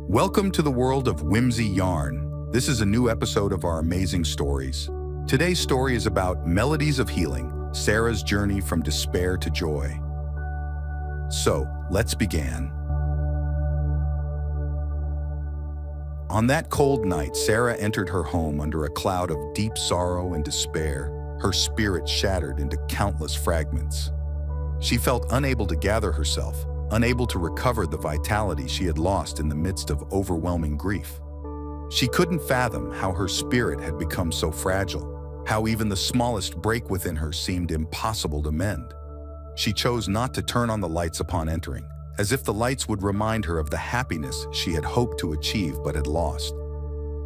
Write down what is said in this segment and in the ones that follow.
Welcome to the world of whimsy yarn. This is a new episode of our amazing stories. Today's story is about Melodies of Healing, Sarah's journey from despair to joy. So, let's begin. On that cold night, Sarah entered her home under a cloud of deep sorrow and despair, her spirit shattered into countless fragments. She felt unable to gather herself, unable to recover the vitality she had lost in the midst of overwhelming grief. She couldn't fathom how her spirit had become so fragile, how even the smallest break within her seemed impossible to mend. She chose not to turn on the lights upon entering, as if the lights would remind her of the happiness she had hoped to achieve but had lost.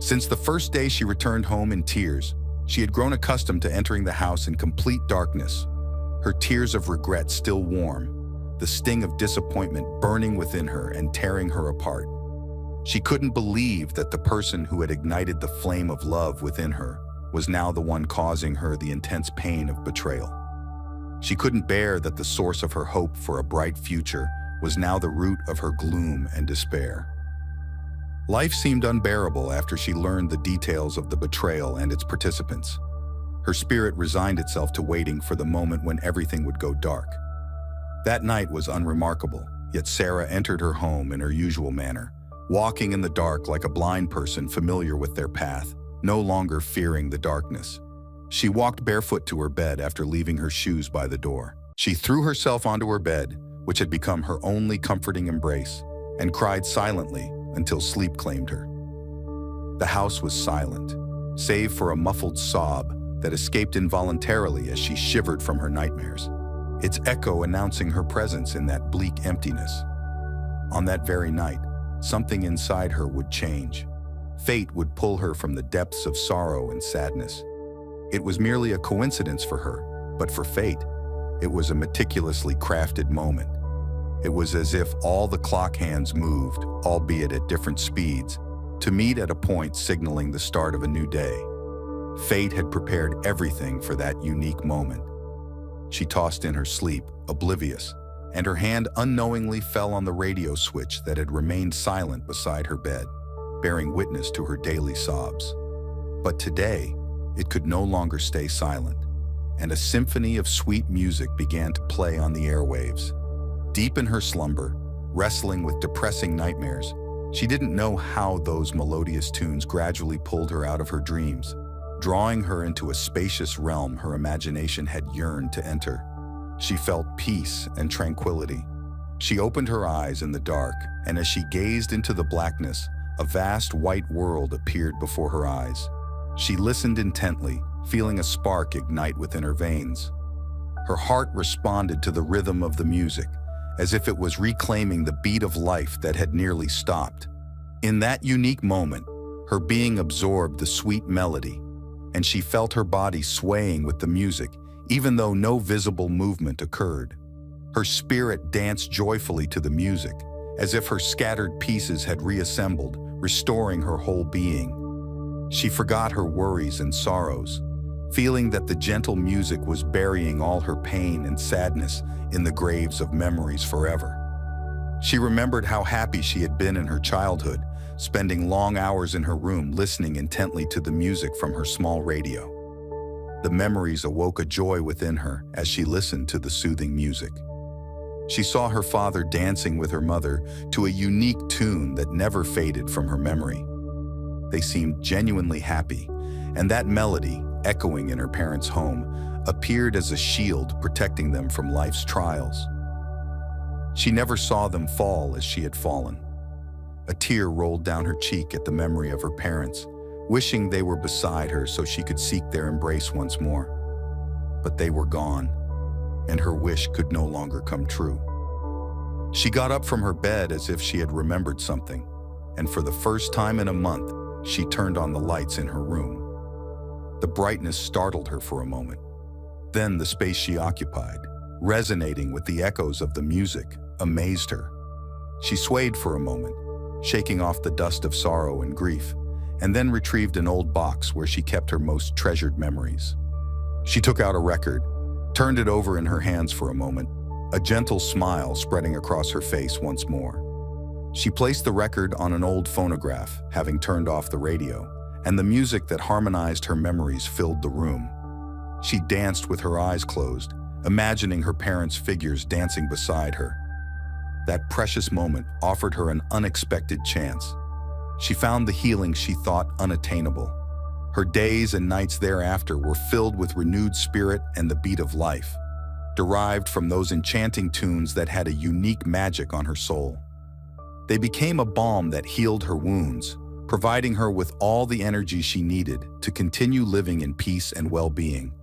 Since the first day she returned home in tears, she had grown accustomed to entering the house in complete darkness, her tears of regret still warm, the sting of disappointment burning within her and tearing her apart. She couldn't believe that the person who had ignited the flame of love within her was now the one causing her the intense pain of betrayal. She couldn't bear that the source of her hope for a bright future was now the root of her gloom and despair. Life seemed unbearable after she learned the details of the betrayal and its participants. Her spirit resigned itself to waiting for the moment when everything would go dark. That night was unremarkable, yet Sarah entered her home in her usual manner, walking in the dark like a blind person familiar with their path, no longer fearing the darkness. She walked barefoot to her bed after leaving her shoes by the door. She threw herself onto her bed, which had become her only comforting embrace, and cried silently until sleep claimed her. The house was silent, save for a muffled sob that escaped involuntarily as she shivered from her nightmares, its echo announcing her presence in that bleak emptiness. On that very night, something inside her would change. Fate would pull her from the depths of sorrow and sadness. It was merely a coincidence for her, but for fate, it was a meticulously crafted moment. It was as if all the clock hands moved, albeit at different speeds, to meet at a point signaling the start of a new day. Fate had prepared everything for that unique moment. She tossed in her sleep, oblivious, and her hand unknowingly fell on the radio switch that had remained silent beside her bed, bearing witness to her daily sobs. But today, it could no longer stay silent, and a symphony of sweet music began to play on the airwaves. Deep in her slumber, wrestling with depressing nightmares, she didn't know how those melodious tunes gradually pulled her out of her dreams, drawing her into a spacious realm her imagination had yearned to enter. She felt peace and tranquility. She opened her eyes in the dark, and as she gazed into the blackness, a vast white world appeared before her eyes. She listened intently, feeling a spark ignite within her veins. Her heart responded to the rhythm of the music, as if it was reclaiming the beat of life that had nearly stopped. In that unique moment, her being absorbed the sweet melody, and she felt her body swaying with the music, even though no visible movement occurred. Her spirit danced joyfully to the music, as if her scattered pieces had reassembled, restoring her whole being. She forgot her worries and sorrows, feeling that the gentle music was burying all her pain and sadness in the graves of memories forever. She remembered how happy she had been in her childhood, spending long hours in her room listening intently to the music from her small radio. The memories awoke a joy within her as she listened to the soothing music. She saw her father dancing with her mother to a unique tune that never faded from her memory. They seemed genuinely happy, and that melody, echoing in her parents' home, appeared as a shield protecting them from life's trials. She never saw them fall as she had fallen. A tear rolled down her cheek at the memory of her parents, wishing they were beside her so she could seek their embrace once more. But they were gone, and her wish could no longer come true. She got up from her bed as if she had remembered something, and for the first time in a month, she turned on the lights in her room. The brightness startled her for a moment. Then the space she occupied, resonating with the echoes of the music, amazed her. She swayed for a moment, shaking off the dust of sorrow and grief, and then retrieved an old box where she kept her most treasured memories. She took out a record, turned it over in her hands for a moment, a gentle smile spreading across her face once more. She placed the record on an old phonograph, having turned off the radio, and the music that harmonized her memories filled the room. She danced with her eyes closed, imagining her parents' figures dancing beside her. That precious moment offered her an unexpected chance. She found the healing she thought unattainable. Her days and nights thereafter were filled with renewed spirit and the beat of life, derived from those enchanting tunes that had a unique magic on her soul. They became a balm that healed her wounds, providing her with all the energy she needed to continue living in peace and well-being.